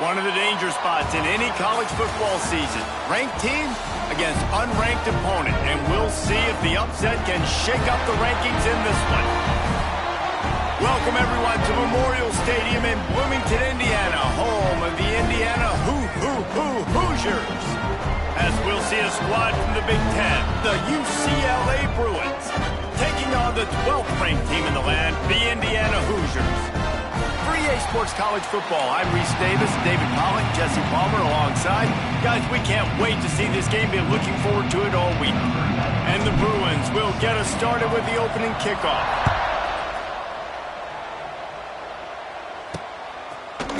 One of the danger spots in any college football season. Ranked team against unranked opponent. And we'll see if the upset can shake up the rankings in this one. Welcome, everyone, to Memorial Stadium in Bloomington, Indiana, home of the Indiana Hoosiers. As we'll see a squad from the Big Ten, the UCLA Bruins, taking on the 12th ranked team in the land, the Indiana Hoosiers. For EA Sports College Football, I'm Reese Davis, David Pollock, Jesse Palmer alongside. Guys, we can't wait to see this game. Been looking forward to it all week. And the Bruins will get us started with the opening kickoff.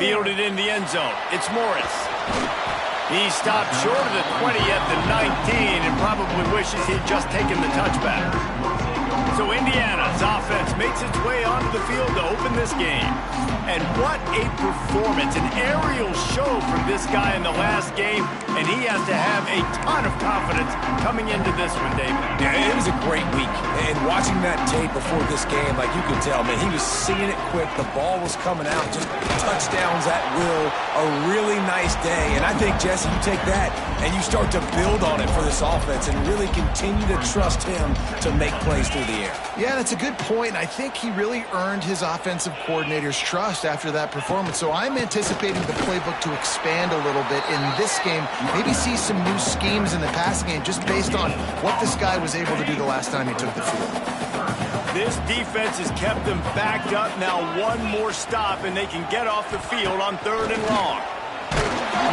Fielded in the end zone. It's Morris. He stopped short of the 20 at the 19 and probably wishes he'd just taken the touchback. So Indiana's offense makes its way onto the field to open this game. And what a performance, an aerial show from this guy in the last game, and he has to have a ton of confidence coming into this one, David. Yeah, it was a great week. And watching that tape before this game, like you could tell, man, he was seeing it quick. The ball was coming out, just touchdowns at will. A really nice day. And I think, Jesse, you take that and you start to build on it for this offense and really continue to trust him to make plays through the air. Yeah, that's a good point. I think he really earned his offensive coordinator's trust after that performance. So I'm anticipating the playbook to expand a little bit in this game. Maybe see some new schemes in the passing game just based on what this guy was able to do the last time he took the field. This defense has kept them backed up. Now one more stop and they can get off the field on 3rd and long.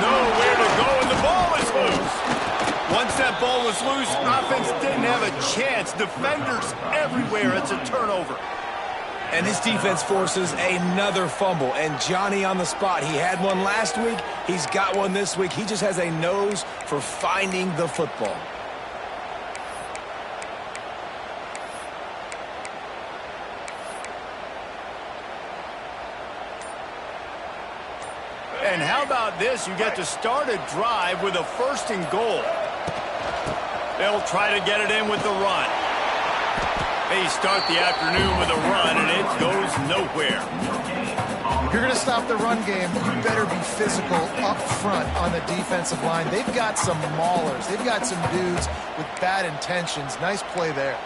Nowhere to go and the ball is loose. Once that ball was loose, offense didn't have a chance. Defenders everywhere. It's a turnover. And this defense forces another fumble. And Johnny on the spot. He had one last week. He's got one this week. He just has a nose for finding the football. And how about this? You get to start a drive with a 1st and goal. They'll try to get it in with the run. They start the afternoon with a run, and it goes nowhere. If you're going to stop the run game, you better be physical up front on the defensive line. They've got some maulers. They've got some dudes with bad intentions. Nice play there.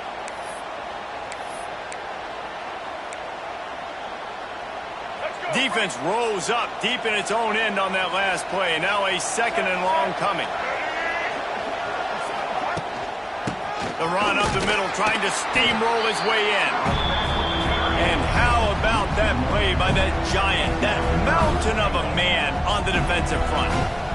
Defense rose up deep in its own end on that last play. Now a 2nd and long coming. The run up the middle, trying to steamroll his way in. And how about that play by that giant, that mountain of a man on the defensive front?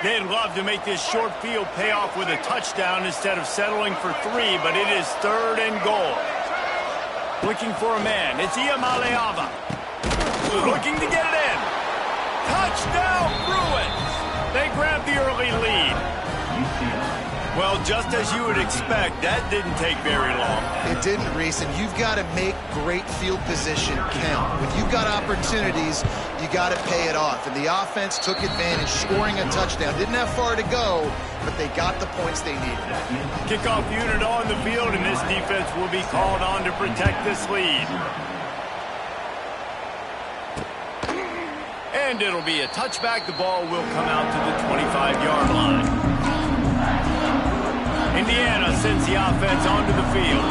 They'd love to make this short field pay off with a touchdown instead of settling for 3, but it is 3rd and goal. Looking for a man. It's Iamaleava. Looking to get it in. Touchdown, Bruins! They grab the early lead. Well, just as you would expect, that didn't take very long. It didn't, Reese, and you've got to make great field position count. When you've got opportunities, you got to pay it off. And the offense took advantage, scoring a touchdown. Didn't have far to go, but they got the points they needed. Kickoff unit on the field, and this defense will be called on to protect this lead. And it'll be a touchback. The ball will come out to the 25-yard line. Indiana sends the offense onto the field.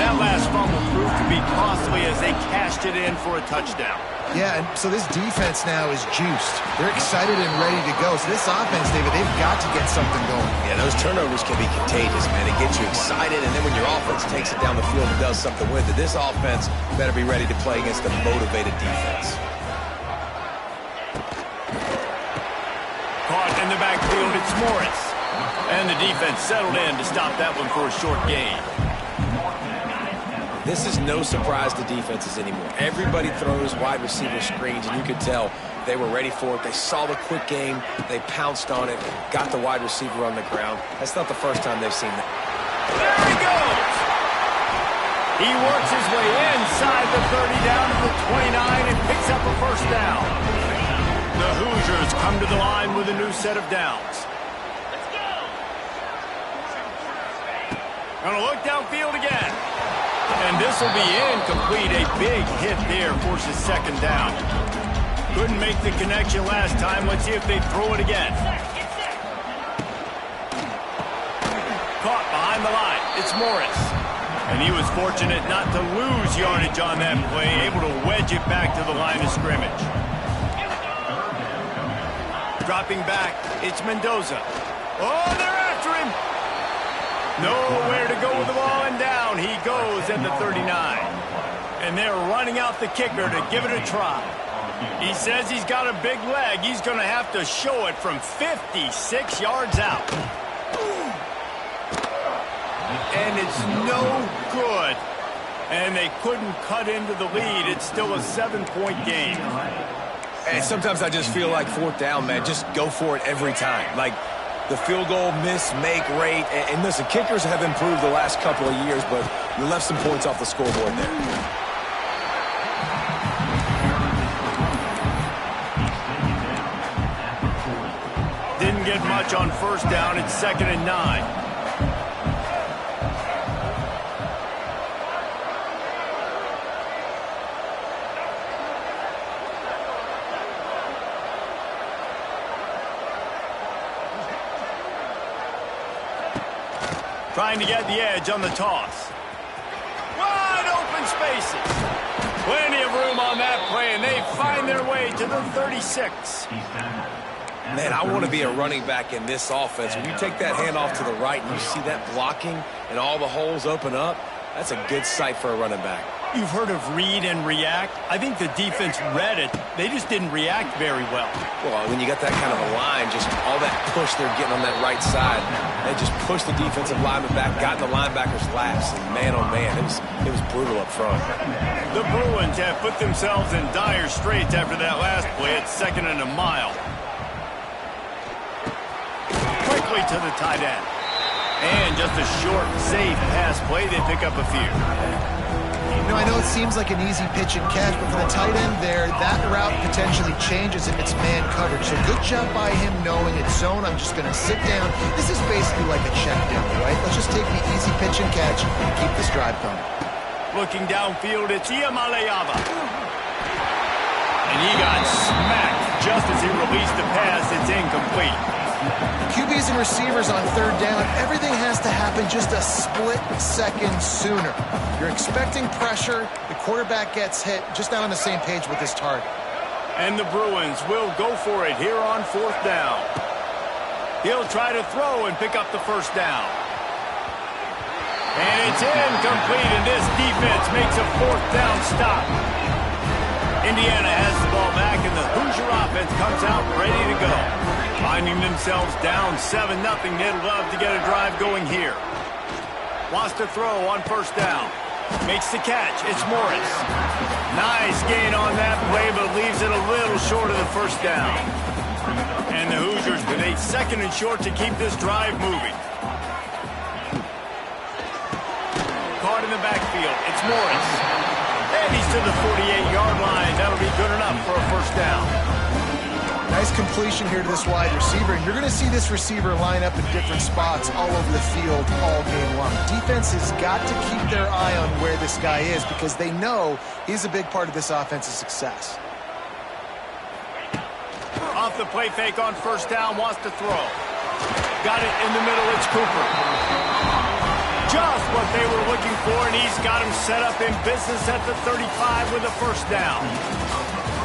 That last fumble proved to be costly as they cashed it in for a touchdown. Yeah, and so this defense now is juiced. They're excited and ready to go. So this offense, David, they've got to get something going. Yeah, those turnovers can be contagious, man. It gets you excited, and then when your offense takes it down the field and does something with it, this offense better be ready to play against a motivated defense. Caught in the backfield, it's Morris. And the defense settled in to stop that one for a short gain. This is no surprise to defenses anymore. Everybody throws wide receiver screens, and you could tell they were ready for it. They saw the quick game. They pounced on it, got the wide receiver on the ground. That's not the first time they've seen that. There he goes! He works his way inside the 30 down to the 29 and picks up a 1st down. The Hoosiers come to the line with a new set of downs. Gonna look downfield again. And this will be incomplete. A big hit there forces second down. Couldn't make the connection last time. Let's see if they throw it again. Caught behind the line. It's Morris. And he was fortunate not to lose yardage on that play, able to wedge it back to the line of scrimmage. Dropping back, it's Mendoza. Oh, they're after him. Nowhere to go with the ball, and down he goes at the 39. And they're running out the kicker to give it a try. He says he's got a big leg. He's going to have to show it from 56 yards out. And it's no good. And they couldn't cut into the lead. It's still a 7-point game. And sometimes I just feel like fourth down, man, just go for it every time. Like the field goal miss-make rate. And listen, kickers have improved the last couple of years, but you left some points off the scoreboard there. Didn't get much on first down. It's 2nd and 9. Trying to get the edge on the toss. Wide open spaces. Plenty of room on that play, and they find their way to the 36. Man, I want to be a running back in this offense. When you take that handoff to the right and you see that blocking and all the holes open up, that's a good sight for a running back. You've heard of read and react. I think the defense read it. They just didn't react very well. Well, when you got that kind of a line, just all that push they're getting on that right side, they just pushed the defensive lineman back, got in the linebacker's laps, and man, oh man, it was brutal up front. The Bruins have put themselves in dire straits after that last play. It's 2nd and a mile. Quickly to the tight end. And just a short, safe pass play. They pick up a few. You know, I know it seems like an easy pitch and catch, but for the tight end there, that route potentially changes if it's man coverage. So good job by him knowing it's zone. I'm just going to sit down. This is basically like a check down, right? Let's just take the easy pitch and catch and keep this drive going. Looking downfield, it's Iamaleava. And he got smacked just as he released the pass. It's incomplete. QBs and receivers on third down, everything has to happen just a split second sooner. You're expecting pressure, the quarterback gets hit, just not on the same page with his target. And the Bruins will go for it here on 4th down. He'll try to throw and pick up the first down. And it's incomplete, and this defense makes a 4th down stop. Indiana has the ball back, and the Hoosier offense comes out ready to go. Finding themselves down 7-0, they'd love to get a drive going here. Wants to throw on first down. Makes the catch. It's Morris. Nice gain on that play, but leaves it a little short of the first down. And the Hoosiers with a 2nd and short to keep this drive moving. Caught in the backfield. It's Morris. And he's to the 48-yard line. That'll be good enough for a first down. Nice completion here to this wide receiver, and you're going to see this receiver line up in different spots all over the field all game long. Defense has got to keep their eye on where this guy is because they know he's a big part of this offense's success. Off the play fake on first down, wants to throw. Got it in the middle, it's Cooper. Just what they were looking for, and he's got him set up in business at the 35 with a first down.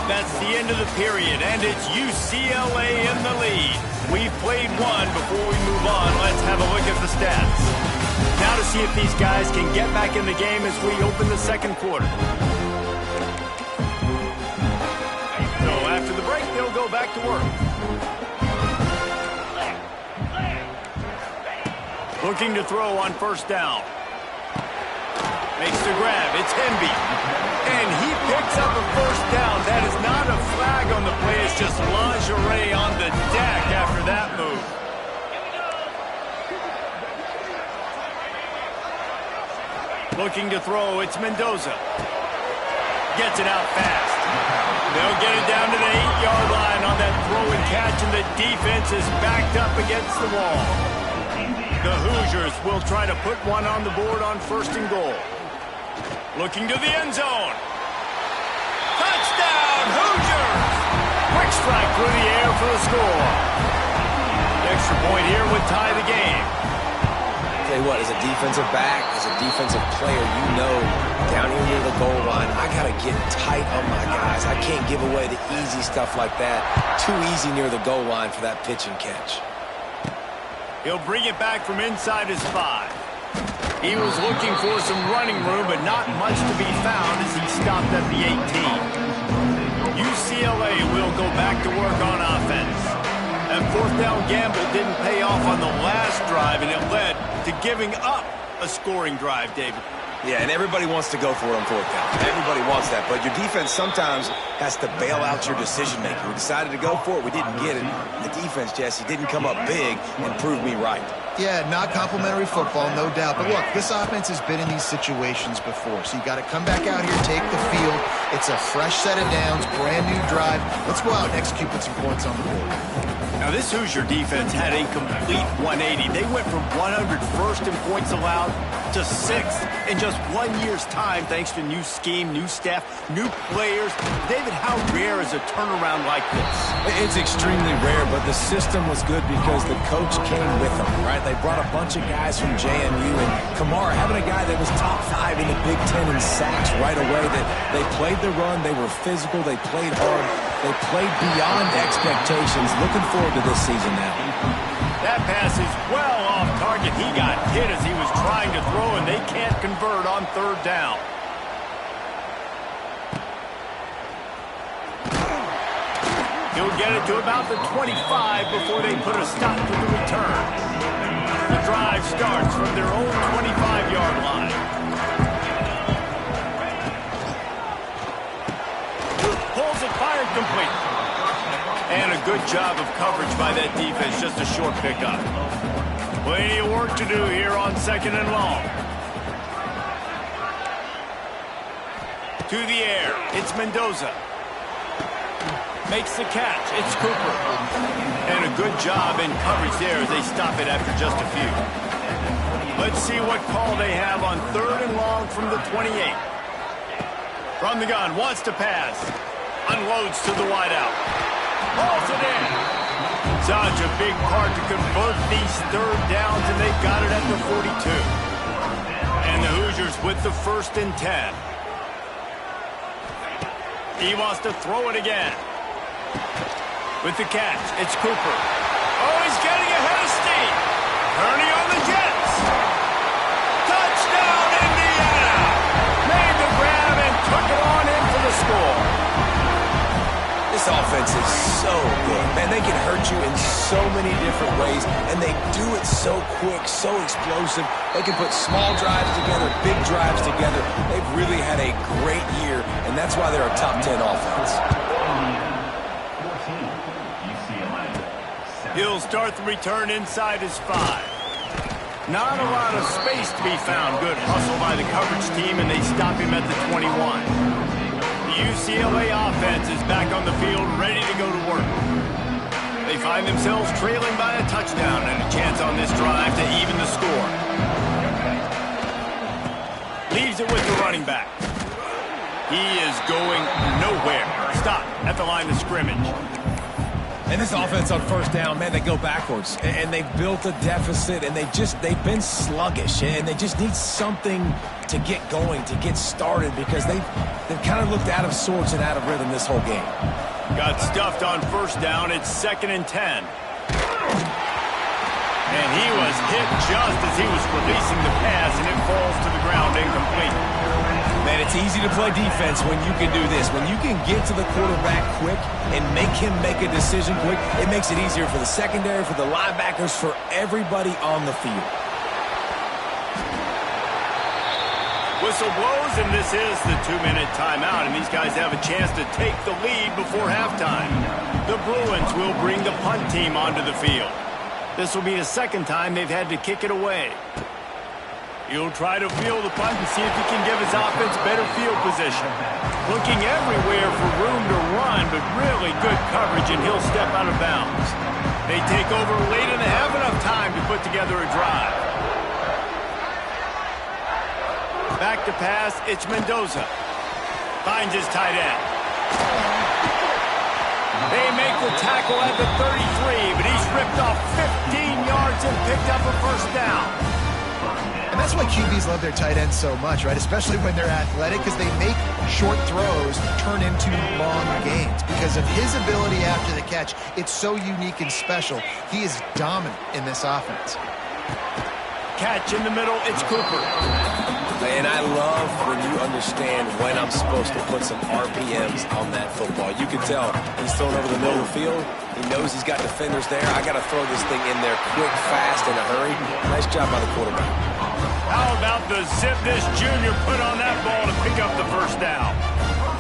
That's the end of the period, and it's UCLA in the lead. We've played one. Before we move on, let's have a look at the stats. Now to see if these guys can get back in the game as we open the second quarter. So after the break, they'll go back to work. Looking to throw on first down. Makes the grab. It's Hemby. And he picks up a first down. That is not a flag on the play. It's just lingerie on the deck after that move. Looking to throw. It's Mendoza. Gets it out fast. They'll get it down to the 8-yard line on that throw and catch, and the defense is backed up against the wall. The Hoosiers will try to put one on the board on 1st and goal. Looking to the end zone. Touchdown, Hoosiers! Quick strike through the air for the score. The extra point here would tie the game. Tell you what, as a defensive back, as a defensive player, you know, down here near the goal line, I got to get tight on my guys. I can't give away the easy stuff like that. Too easy near the goal line for that pitch and catch. He'll bring it back from inside his 5. He was looking for some running room, but not much to be found as he stopped at the 18. UCLA will go back to work on offense. That 4th down gamble didn't pay off on the last drive, and it led to giving up a scoring drive, David. Yeah, and everybody wants to go for it on 4th down. Everybody wants that, but your defense sometimes has to bail out your decision-making. We decided to go for it. We didn't get it. The defense, Jesse, didn't come up big and prove me right. Yeah, not complimentary football, no doubt. But look, this offense has been in these situations before, so you got to come back out here, take the field. It's a fresh set of downs, brand new drive. Let's go out and execute, put some points on the board. Now, this Hoosier defense had a complete 180. They went from 101st in points allowed to 6th in just 1 year's time, thanks to new scheme, new staff, new players. David, how rare is a turnaround like this? It's extremely rare, but the system was good because the coach came with them, right? They brought a bunch of guys from JMU, and Kamara, having a guy that was top 5 in the Big Ten in sacks right away, that they played the run, they were physical, they played hard, they played beyond expectations. Looking forward to this season now. That pass is well off target. He got hit as he was trying to throw, and they can't convert on 3rd down. He'll get it to about the 25 before they put a stop to the return. The drive starts from their own 25-yard line. Pulls it, fired complete. And a good job of coverage by that defense, just a short pickup. Plenty of work to do here on 2nd and long. To the air, it's Mendoza. Makes the catch, it's Cooper. And a good job in coverage there as they stop it after just a few. Let's see what call they have on 3rd and long from the 28. From the gun, wants to pass. Unloads to the wideout. Hauls it in. Such a big part to convert these 3rd downs, and they've got it at the 42. And the Hoosiers with the 1st and 10. He wants to throw it again. With the catch, it's Cooper. Oh, he's getting ahead of steam. Turning on the Jets. Touchdown, Indiana. Made the grab and took it on in for the score. This offense is so good. Man, they can hurt you in so many different ways, and they do it so quick, so explosive. They can put small drives together, big drives together. They've really had a great year, and that's why they're a top 10 offense. He'll start the return inside his 5. Not a lot of space to be found. Good hustle by the coverage team, and they stop him at the 21. The UCLA offense is back on the field, ready to go to work. They find themselves trailing by a touchdown and a chance on this drive to even the score. Leaves it with the running back. He is going nowhere. Stop at the line of scrimmage. And this offense on 1st down, man, they go backwards. And they've built a deficit, and they've been sluggish. And they just need something to get going, to get started, because they've kind of looked out of sorts and out of rhythm this whole game. Got stuffed on 1st down. It's 2nd and 10. And he was hit just as he was releasing the pass, and it falls to the ground incomplete. Man, it's easy to play defense when you can do this. When you can get to the quarterback quick and make him make a decision quick, it makes it easier for the secondary, for the linebackers, for everybody on the field. Whistle blows, and this is the 2-minute timeout, and these guys have a chance to take the lead before halftime. The Bruins will bring the punt team onto the field. This will be the 2nd time they've had to kick it away. He'll try to field the punt and see if he can give his offense better field position. Looking everywhere for room to run, but really good coverage, and he'll step out of bounds. They take over late and they have enough time to put together a drive. Back to pass, it's Mendoza. Finds his tight end. They make the tackle at the 33, but he's ripped off 15 yards and picked up a first down. And that's why QBs love their tight ends so much, right? Especially when they're athletic, because they make short throws turn into long gains. Because of his ability after the catch, it's so unique and special. He is dominant in this offense. Catch in the middle, it's Cooper. And I love when you understand when I'm supposed to put some RPMs on that football. You can tell he's thrown over the middle of the field. He knows he's got defenders there. I got to throw this thing in there quick, fast, in a hurry. Nice job by the quarterback. How about the zip this junior put on that ball to pick up the first down?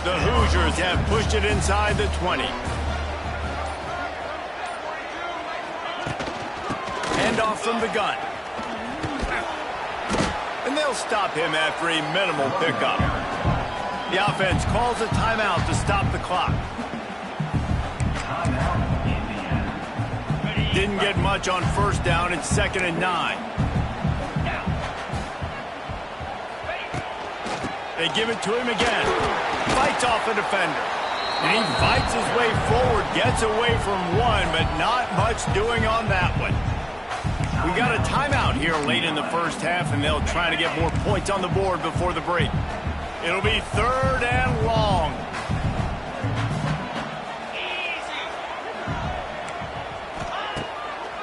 The Hoosiers have pushed it inside the 20. Handoff from the gun. And they'll stop him after a minimal pickup. The offense calls a timeout to stop the clock. Didn't get much on first down. It's 2nd and 9. They give it to him again. Fights off a defender. And he fights his way forward, gets away from one, but not much doing on that one. We got a timeout here late in the first half, and they'll try to get more points on the board before the break. It'll be 3rd and long.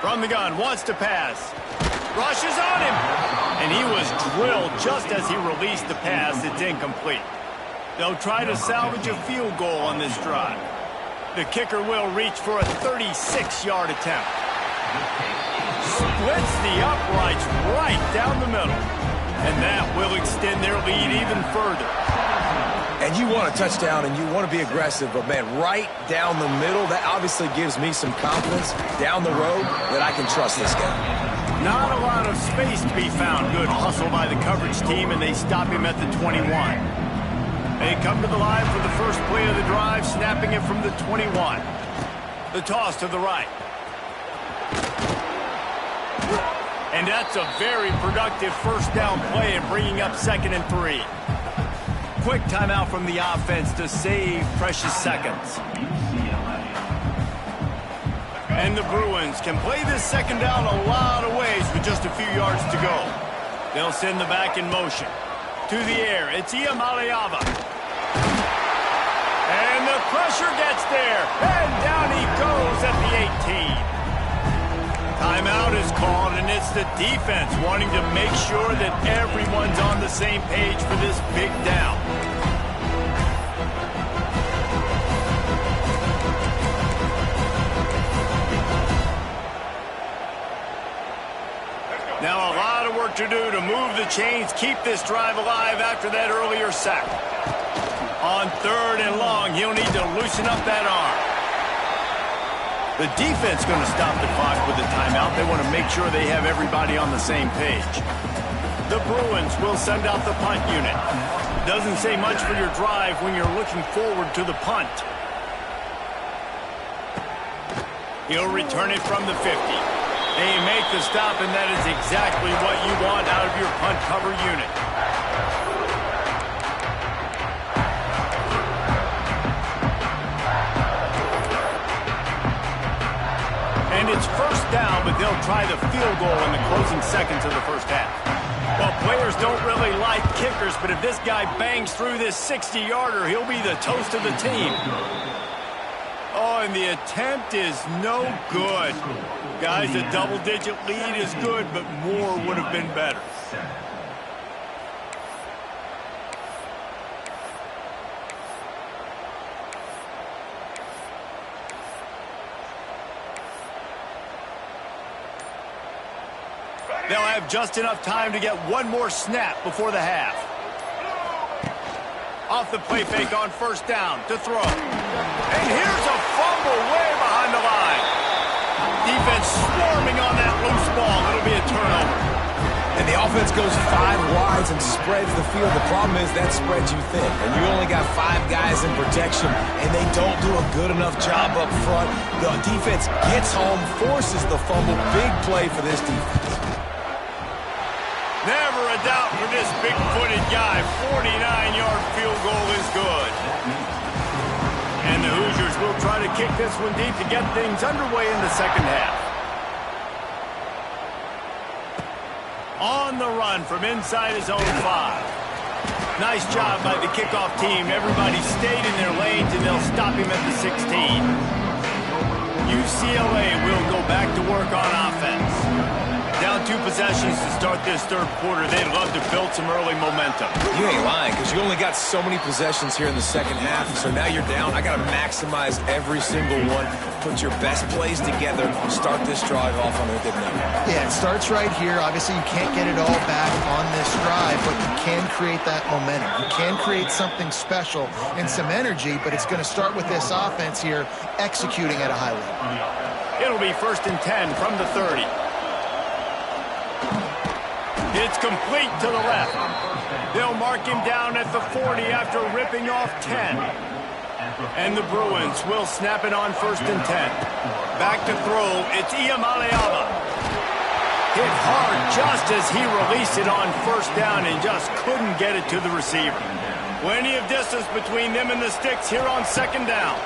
From the gun, wants to pass. Rushes on him. And he was drilled just as he released the pass. It's incomplete. They'll try to salvage a field goal on this drive. The kicker will reach for a 36-yard attempt. Splits the uprights right down the middle. And that will extend their lead even further. And you want a touchdown and you want to be aggressive, but, man, right down the middle, that obviously gives me some confidence down the road that I can trust this guy. Not a lot of space to be found. Good hustle by the coverage team, and they stop him at the 21. They come to the line for the first play of the drive, snapping it from the 21. The toss to the right. And that's a very productive first down play and bringing up 2nd and 3. Quick timeout from the offense to save precious seconds. And the Bruins can play this second down a lot of ways with just a few yards to go. They'll send the back in motion. To the air, it's Iamaleava. And the pressure gets there. And down he goes at the 18. Timeout is called, and it's the defense wanting to make sure that everyone's on the same page for this big down. Now a lot of work to do to move the chains, keep this drive alive after that earlier sack. On 3rd and long, he'll need to loosen up that arm. The defense going to stop the clock with a timeout. They want to make sure they have everybody on the same page. The Bruins will send out the punt unit. Doesn't say much for your drive when you're looking forward to the punt. He'll return it from the 50. They make the stop, and that is exactly what you want out of your punt cover unit. And it's first down, but they'll try the field goal in the closing seconds of the first half. Well, players don't really like kickers, but if this guy bangs through this 60-yarder, he'll be the toast of the team. Oh, and the attempt is no good. Guys, a double-digit lead is good, but more would have been better. They'll have just enough time to get one more snap before the half. Off the play fake on first down to throw. And here's a fumble way behind the line. Defense swarming on that loose ball. It'll be a turnover. And the offense goes 5 wides and spreads the field. The problem is that spreads you thin, and you only got 5 guys in protection, and they don't do a good enough job up front. The defense gets home, forces the fumble. Big play for this defense. Never a doubt for this big-footed guy. 49-yard field goal is good. And the Hoosiers will try to kick this one deep to get things underway in the second half. On the run from inside his own 5. Nice job by the kickoff team. Everybody stayed in their lanes, and they'll stop him at the 16. UCLA will go back to work on offense. Down 2 possessions to start this third quarter. They'd love to build some early momentum. You ain't lying, because you only got so many possessions here in the second half, so now you're down. I got to maximize every single one. Put your best plays together. Start this drive off on a good note. Yeah, it starts right here. Obviously, you can't get it all back on this drive, but you can create that momentum. You can create something special and some energy, but it's going to start with this offense here executing at a high level. It'll be 1st and 10 from the 30. It's complete to the left. They'll mark him down at the 40 after ripping off 10. And the Bruins will snap it on 1st and 10. Back to throw. It's Iamaleava. Hit hard just as he released it on 1st down and just couldn't get it to the receiver. Plenty of distance between them and the sticks here on 2nd down.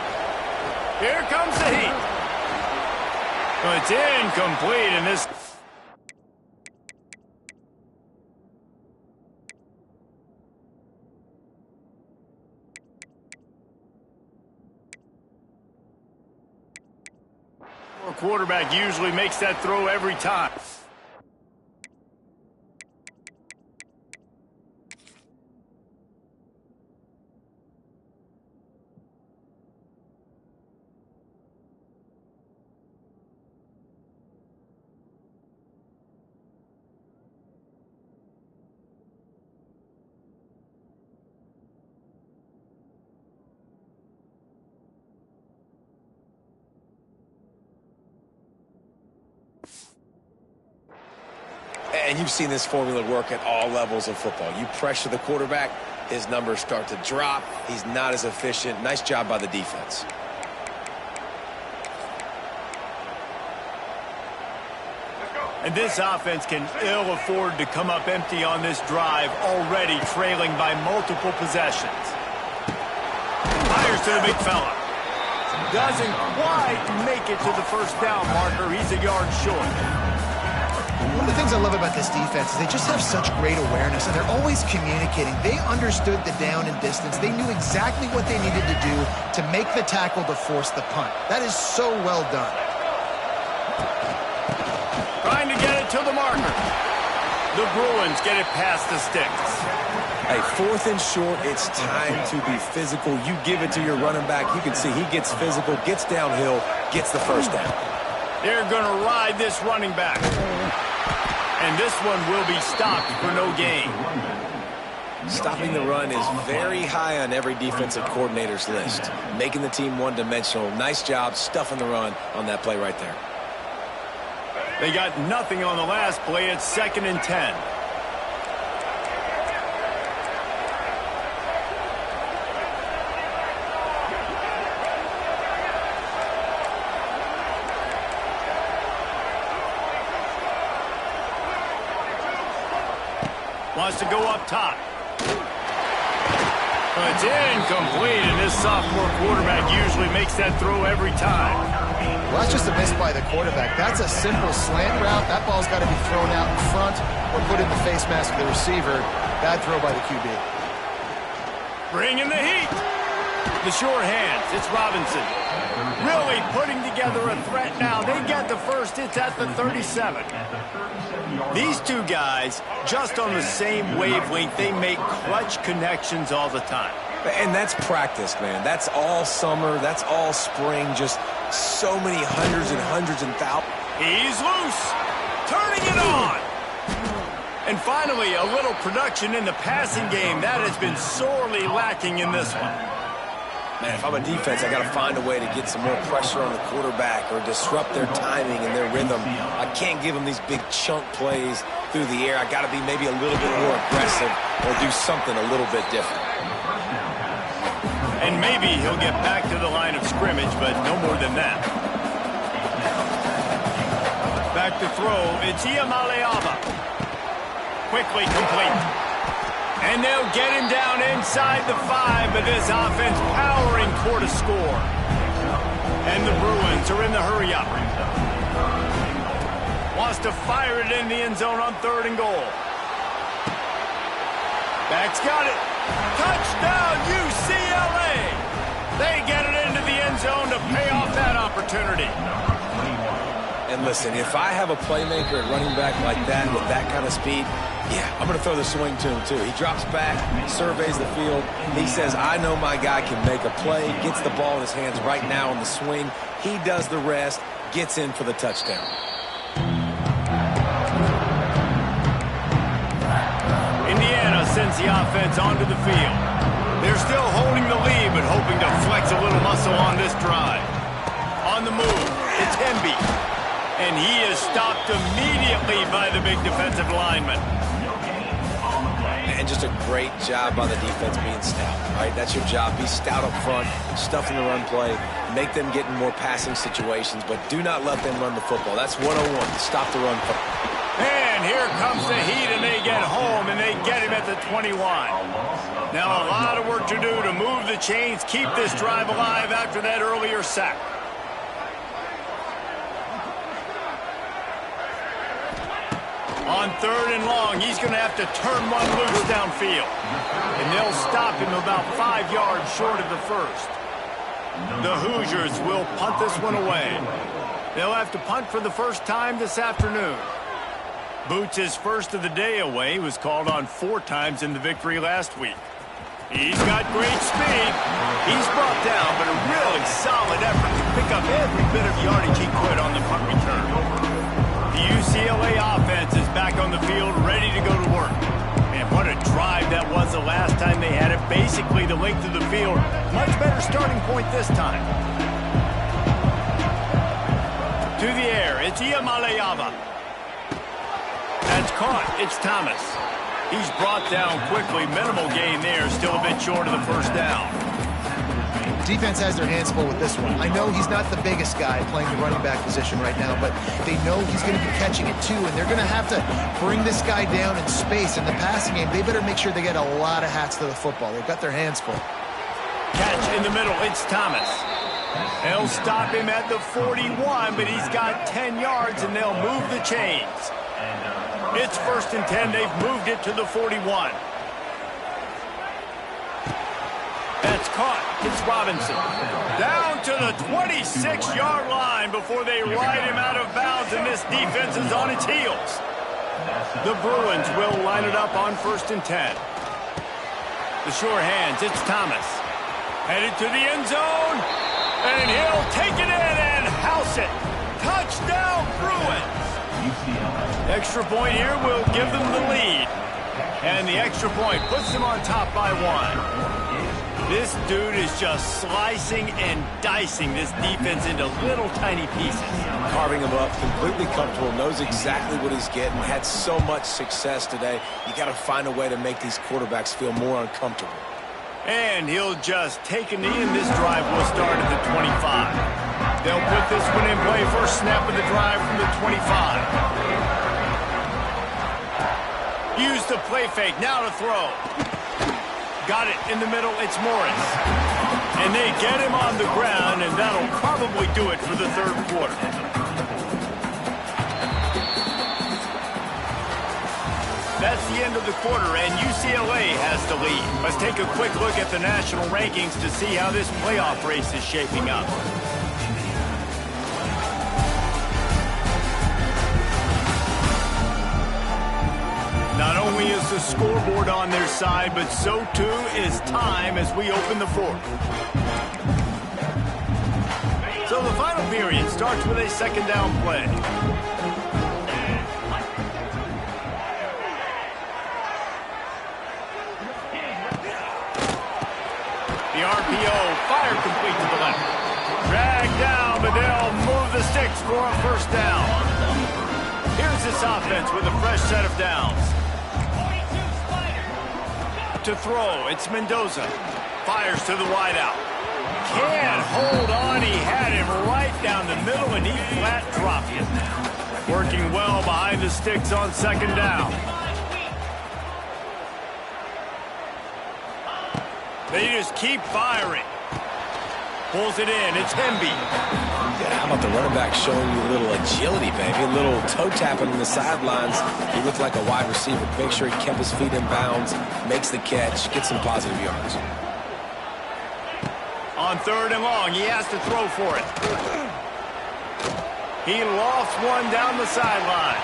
Here comes the heat. Well, it's incomplete, and this... quarterback usually makes that throw every time. And you've seen this formula work at all levels of football. You pressure the quarterback, his numbers start to drop. He's not as efficient. Nice job by the defense. And this offense can ill afford to come up empty on this drive, already trailing by multiple possessions. Fires to the big fella. Doesn't quite make it to the 1st down marker. He's a yard short. One of the things I love about this defense is they just have such great awareness, and they're always communicating. They understood the down and distance. They knew exactly what they needed to do to make the tackle to force the punt. That is so well done. Trying to get it to the marker. The Bruins get it past the sticks. Hey, 4th and short, it's time to be physical. You give it to your running back. You can see he gets physical, gets downhill, gets the 1st down. They're going to ride this running back. And this one will be stopped for no gain. Stopping the run is very high on every defensive coordinator's list. Making the team one-dimensional. Nice job stuffing the run on that play right there. They got nothing on the last play. It's 2nd and 10. Wants to go up top. It's incomplete, and this sophomore quarterback usually makes that throw every time. Well, that's just a miss by the quarterback. That's a simple slant route. That ball's got to be thrown out in front or put in the face mask of the receiver. Bad throw by the QB. Bringing the heat. The short hands. It's Robinson. Really putting together a threat now. They get the 1st. It's at the 37. These two guys, just on the same wavelength, they make clutch connections all the time. And that's practice, man. That's all summer. That's all spring. Just so many hundreds and thousands. He's loose. Turning it on. And finally, a little production in the passing game. That has been sorely lacking in this one. Man, if I'm a defense, I got to find a way to get some more pressure on the quarterback or disrupt their timing and their rhythm. I can't give them these big chunk plays through the air. I got to be maybe a little bit more aggressive or do something a little bit different. And maybe he'll get back to the line of scrimmage, but no more than that. Back to throw, it's Iamaleava. Quickly complete. And they'll get him down inside the 5, but this offense powering toward a score. And the Bruins are in the hurry-up. Wants to fire it in the end zone on 3rd and goal. Back's got it. Touchdown, UCLA! They get it into the end zone to pay off that opportunity. And listen, if I have a playmaker at running back like that with that kind of speed, yeah, I'm going to throw the swing to him too. He drops back, surveys the field. He says, I know my guy can make a play, gets the ball in his hands right now on the swing. He does the rest, gets in for the touchdown. Indiana sends the offense onto the field. They're still holding the lead, but hoping to flex a little muscle on this drive. On the move, it's Hemby. And he is stopped immediately by the big defensive lineman. And just a great job by the defense being stout, right? That's your job. Be stout up front, stuff in the run play, make them get in more passing situations, but do not let them run the football. That's 101, stop the run football. And here comes the Heat, and they get home, and they get him at the 21. Now a lot of work to do to move the chains, keep this drive alive after that earlier sack. On 3rd and long, he's going to have to turn one loose downfield. And they'll stop him about 5 yards short of the first. The Hoosiers will punt this one away. They'll have to punt for the first time this afternoon. Boots' first of the day away was called on 4 times in the victory last week. He's got great speed. He's brought down, but a really solid effort to pick up every bit of yardage he could on the punt return. The UCLA offense is back on the field, ready to go to work. And what a drive that was the last time they had it. Basically the length of the field. Much better starting point this time. To the air, it's Iamaleava. That's caught. It's Thomas. He's brought down quickly. Minimal gain there. Still a bit short of the first down. Defense has their hands full with this one. I know he's not the biggest guy playing the running back position right now, but they know he's going to be catching it too, and they're going to have to bring this guy down in space. In the passing game, they better make sure they get a lot of hats to the football. They've got their hands full. Catch in the middle. It's Thomas. They'll stop him at the 41, but he's got 10 yards, and they'll move the chains. It's 1st and 10. They've moved it to the 41. That's caught. It's Robinson. Down to the 26-yard line before they ride him out of bounds, and this defense is on its heels. The Bruins will line it up on 1st and 10. The sure hands, it's Thomas. Headed to the end zone, and he'll take it in and house it. Touchdown, Bruins. Extra point here will give them the lead. And the extra point puts them on top by 1. This dude is just slicing and dicing this defense into little tiny pieces. Carving him up, completely comfortable, knows exactly what he's getting, had so much success today. You got to find a way to make these quarterbacks feel more uncomfortable. And he'll just take a knee, and this drive will start at the 25. They'll put this one in play. First snap of the drive from the 25. Use the play fake, now to throw. Got it in the middle, it's Morris. And they get him on the ground, and that'll probably do it for the 3rd quarter. That's the end of the quarter, and UCLA has the lead. Let's take a quick look at the national rankings to see how this playoff race is shaping up. Not only is the scoreboard on their side, but so too is time as we open the 4th. So the final period starts with a 2nd down play. The RPO fired this offense with a fresh set of downs. To throw, it's Mendoza. Fires to the wideout. Can't hold on. He had him right down the middle, and he flat dropped it. Working well behind the sticks on second down. They just keep firing. Pulls it in. It's Hemby. Yeah, how about the running back showing you a little agility, baby? A little toe tapping on the sidelines. He looked like a wide receiver. Make sure he kept his feet in bounds, makes the catch, gets some positive yards. On third and long, he has to throw for it. He lost one down the sideline.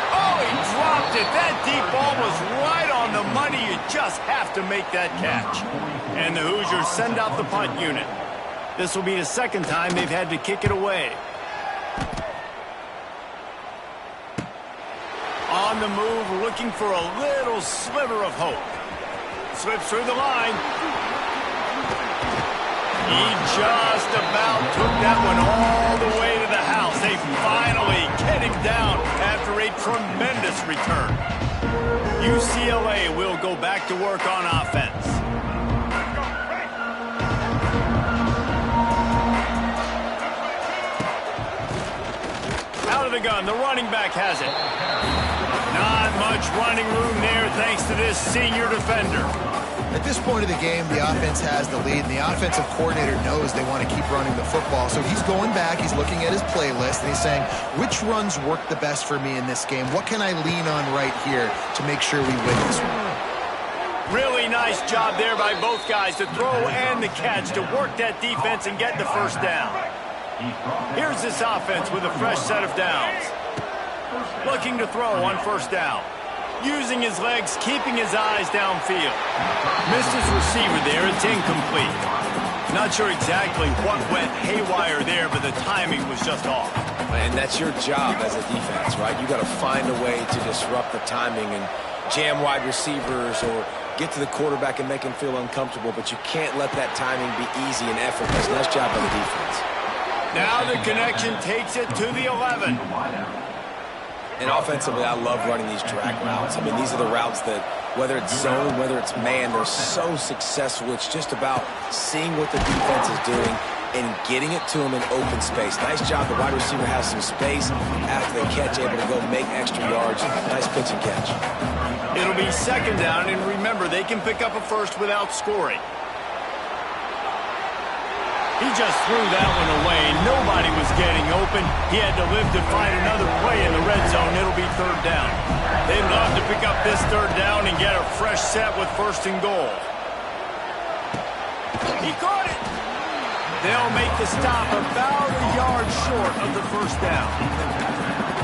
Oh, he dropped it. That deep ball was right on the money. You just have to make that catch. And the Hoosiers send out the punt unit. This will be the second time they've had to kick it away. On the move, looking for a little sliver of hope. Slips through the line. He just about took that one all the way to the house. They finally get him down after a tremendous return. UCLA will go back to work on offense. Out of the gun, the running back has it. Not much running room there thanks to this senior defender. At this point of the game, the offense has the lead, and the offensive coordinator knows they want to keep running the football. So he's going back, he's looking at his playlist, and he's saying, which runs work the best for me in this game? What can I lean on right here to make sure we win this one? Really nice job there by both guys to throw and the catch to work that defense and get the first down. Here's this offense with a fresh set of downs. Looking to throw on first down. Using his legs, keeping his eyes downfield. Missed his receiver there. It's incomplete. Not sure exactly what went haywire there, but the timing was just off. And that's your job as a defense, right? You got to find a way to disrupt the timing and jam wide receivers or get to the quarterback and make him feel uncomfortable, but you can't let that timing be easy and effortless. Nice job by the defense. Now the connection takes it to the 11. And offensively, I love running these drag routes. I mean, these are the routes that, whether it's zone, whether it's man, they're so successful. It's just about seeing what the defense is doing and getting it to them in open space. Nice job. The wide receiver has some space after the catch, able to go make extra yards. Nice pitch and catch. It'll be second down, and remember, they can pick up a first without scoring. He just threw that one away. Nobody was getting open. He had to live to find another play in the red zone. It'll be third down. They'd love to pick up this third down and get a fresh set with first and goal. He caught it. They'll make the stop about a yard short of the first down.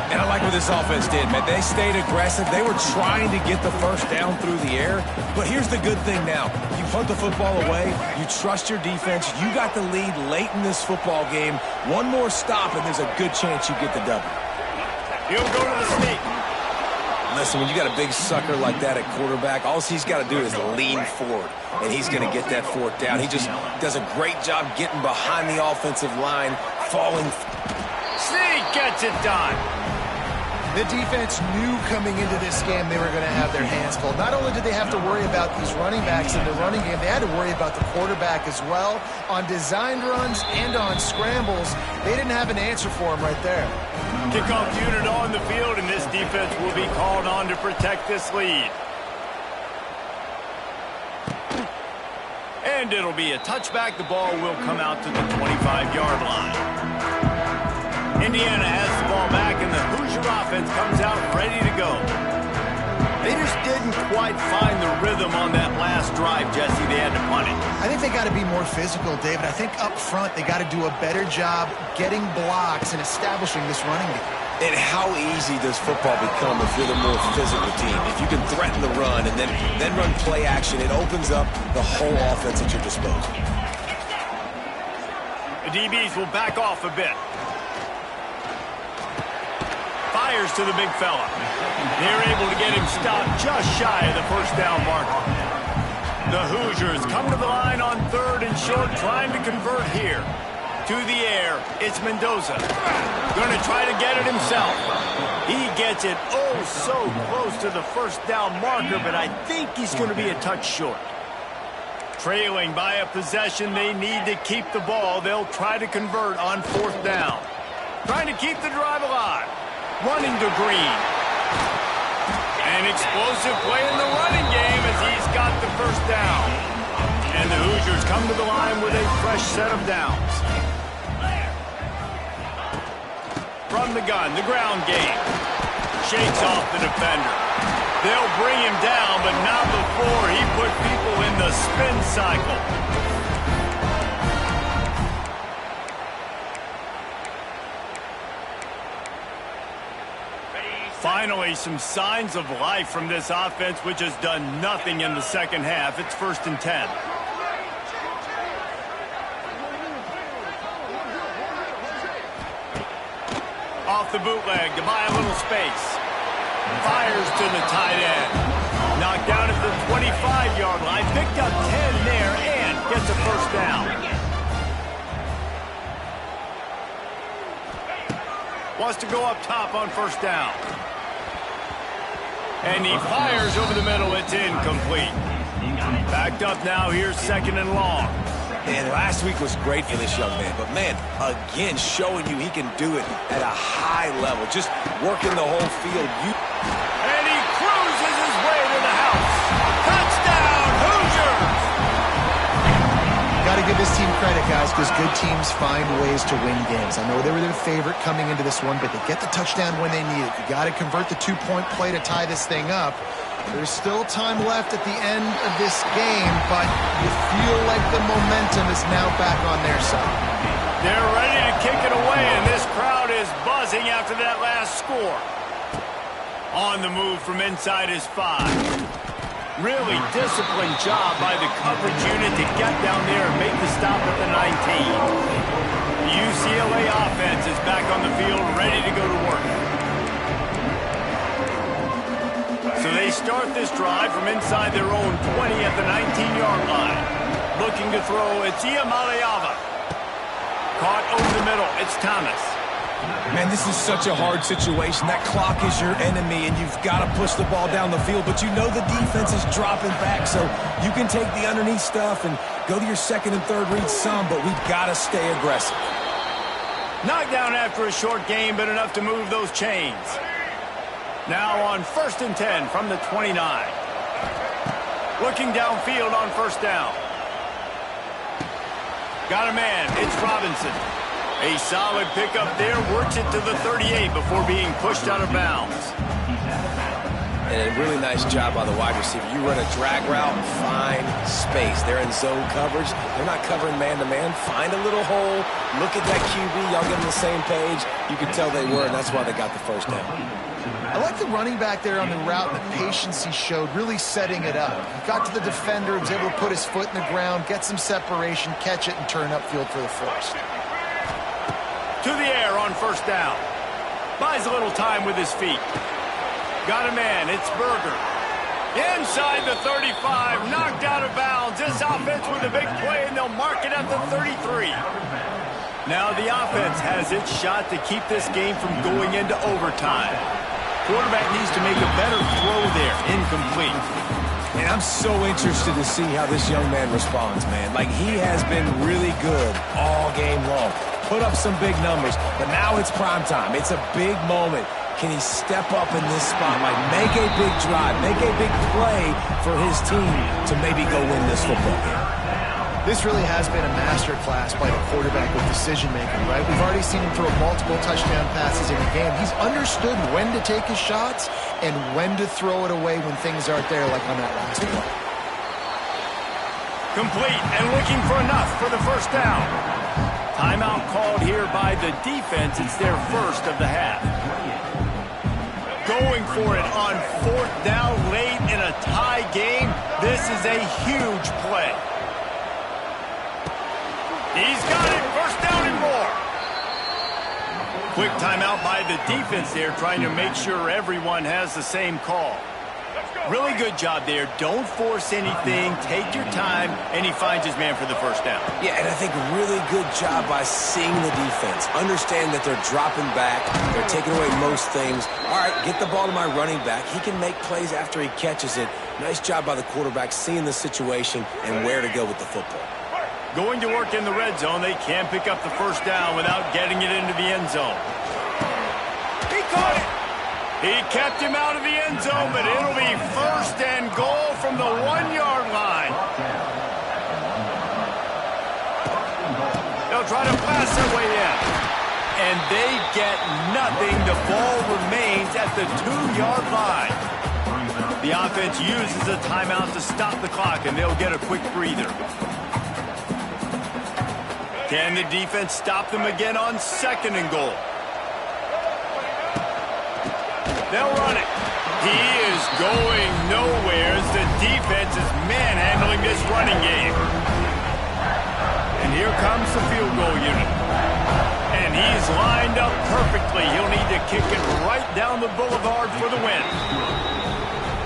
And I like what this offense did, man. They stayed aggressive. They were trying to get the first down through the air. But here's the good thing now. You punt the football away. You trust your defense. You got the lead late in this football game. One more stop, and there's a good chance you get the W. He'll go to the sneak. Listen, when you got a big sucker like that at quarterback, all he's got to do is lean forward, and he's going to get that fourth down. He just does a great job getting behind the offensive line, falling. Sneak gets it done. The defense knew coming into this game they were going to have their hands full. Not only did they have to worry about these running backs in the running game, they had to worry about the quarterback as well. On designed runs and on scrambles, they didn't have an answer for him right there. Kickoff unit on the field, and this defense will be called on to protect this lead. And it'll be a touchback. The ball will come out to the 25-yard line. Indiana has the ball back, and the Hoosier offense comes out ready to go. They just didn't quite find the rhythm on that last drive, Jesse. They had to punt it. I think they got to be more physical, David. I think up front they got to do a better job getting blocks and establishing this running game. And how easy does football become if you're the more physical team? If you can threaten the run and then run play action, it opens up the whole offense at your disposal. The DBs will back off a bit. Fires to the big fella. They're able to get him stopped just shy of the first down marker. The Hoosiers come to the line on third and short, trying to convert here. To the air, it's Mendoza. Going to try to get it himself. He gets it oh so close to the first down marker, but I think he's going to be a touch short. Trailing by a possession, they need to keep the ball. They'll try to convert on 4th down. Trying to keep the drive alive. Running to Green. An explosive play in the running game as he's got the first down. And the Hoosiers come to the line with a fresh set of downs. From the gun, the ground game. Shakes off the defender. They'll bring him down, but not before he put people in the spin cycle. Finally, some signs of life from this offense, which has done nothing in the second half. It's 1st and 10. Off the bootleg to buy a little space. Fires to the tight end. Knocked down at the 25-yard line. Picked up 10 there and gets a first down. Wants to go up top on 1st down. And he fires over the middle. It's incomplete. Backed up now. Here's 2nd and long. And last week was great for this young man. But, man, again, showing you he can do it at a high level. Just working the whole field. And he cruises his way to the house. Touchdown, Hoosiers! Got to give this team credit, guys, because good teams find ways to win games. I know they were the favorite coming into this one, but they get the touchdown when they need it. You got to convert the 2-point play to tie this thing up. There's still time left at the end of this game, but you feel like the momentum is now back on their side. They're ready to kick it away, and this crowd is buzzing after that last score. On the move from inside his 5. Really disciplined job by the coverage unit to get down there and make the stop at the 19. The UCLA offense is back on the field, ready to go to work. So they start this drive from inside their own 20 at the 19-yard line. Looking to throw, it's Iamaleava. Caught over the middle, it's Thomas. Man, this is such a hard situation. That clock is your enemy, and you've got to push the ball down the field. But you know the defense is dropping back, so you can take the underneath stuff and go to your 2nd and 3rd read some, but we've got to stay aggressive. Knocked down after a short game, but enough to move those chains. Now on 1st and 10 from the 29. Looking downfield on 1st down. Got a man, it's Robinson. A solid pickup there, works it to the 38 before being pushed out of bounds. And a really nice job by the wide receiver. You run a drag route, find space. They're in zone coverage. They're not covering man-to-man. Find a little hole. Look at that QB. Y'all get on the same page. You can tell they were, and that's why they got the first down. I like the running back there on the route and the patience he showed, really setting it up. He got to the defender, was able to put his foot in the ground, get some separation, catch it, and turn upfield for the first. To the air on 1st down. Buys a little time with his feet. Got a man, it's Berger. Inside the 35, knocked out of bounds. This offense with a big play, and they'll mark it at the 33. Now the offense has its shot to keep this game from going into overtime. Quarterback needs to make a better throw there. Incomplete. And I'm so interested to see how this young man responds, man. Like, he has been really good all game long. Put up some big numbers, but now it's prime time. It's a big moment. Can he step up in this spot, like make a big drive, make a big play for his team to maybe go win this football game? This really has been a masterclass by the quarterback with decision-making, right? We've already seen him throw multiple touchdown passes in the game. He's understood when to take his shots and when to throw it away when things aren't there, like on that last play. Complete and looking for enough for the first down. Timeout called here by the defense. It's their first of the half. Going for it on 4th down late in a tie game. This is a huge play. He's got it. First down and more. Quick timeout by the defense there, trying to make sure everyone has the same call. Really good job there. Don't force anything. Take your time, and he finds his man for the first down. Yeah, and I think really good job by seeing the defense. Understand that they're dropping back. They're taking away most things. All right, get the ball to my running back. He can make plays after he catches it. Nice job by the quarterback seeing the situation and where to go with the football. Going to work in the red zone. They can't pick up the first down without getting it into the end zone. He caught it. He kept him out of the end zone, but it'll be first and goal from the 1-yard line. They'll try to pass their way in. And they get nothing. The ball remains at the 2-yard line. The offense uses a timeout to stop the clock, and they'll get a quick breather. Can the defense stop them again on 2nd and goal? They'll run it. He is going nowhere as the defense is manhandling this running game. And here comes the field goal unit. And he's lined up perfectly. He'll need to kick it right down the boulevard for the win.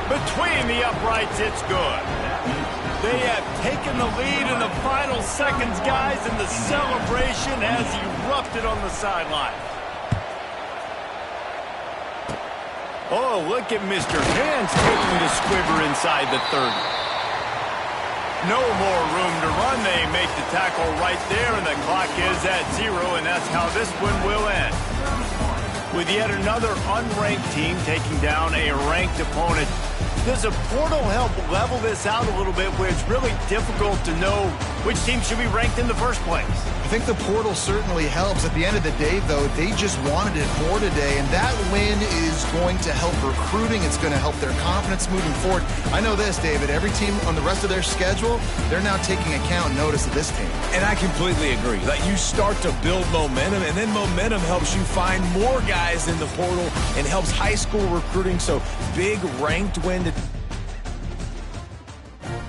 Between the uprights, it's good. They have taken the lead in the final seconds, guys, and the celebration has erupted on the sideline. Oh, look at Mr. Hands taking the squibber inside the 30. No more room to run. They make the tackle right there, and the clock is at 0, and that's how this one will end. With yet another unranked team taking down a ranked opponent, does a portal help level this out a little bit where it's really difficult to know which team should be ranked in the first place? I think the portal certainly helps. At the end of the day, though, they just wanted it more today, and that win is going to help recruiting. It's going to help their confidence moving forward. I know this, David. Every team on the rest of their schedule, they're now taking account and notice of this team. And I completely agree. Like, you start to build momentum, and then momentum helps you find more guys in the portal and helps high school recruiting. So big ranked win today.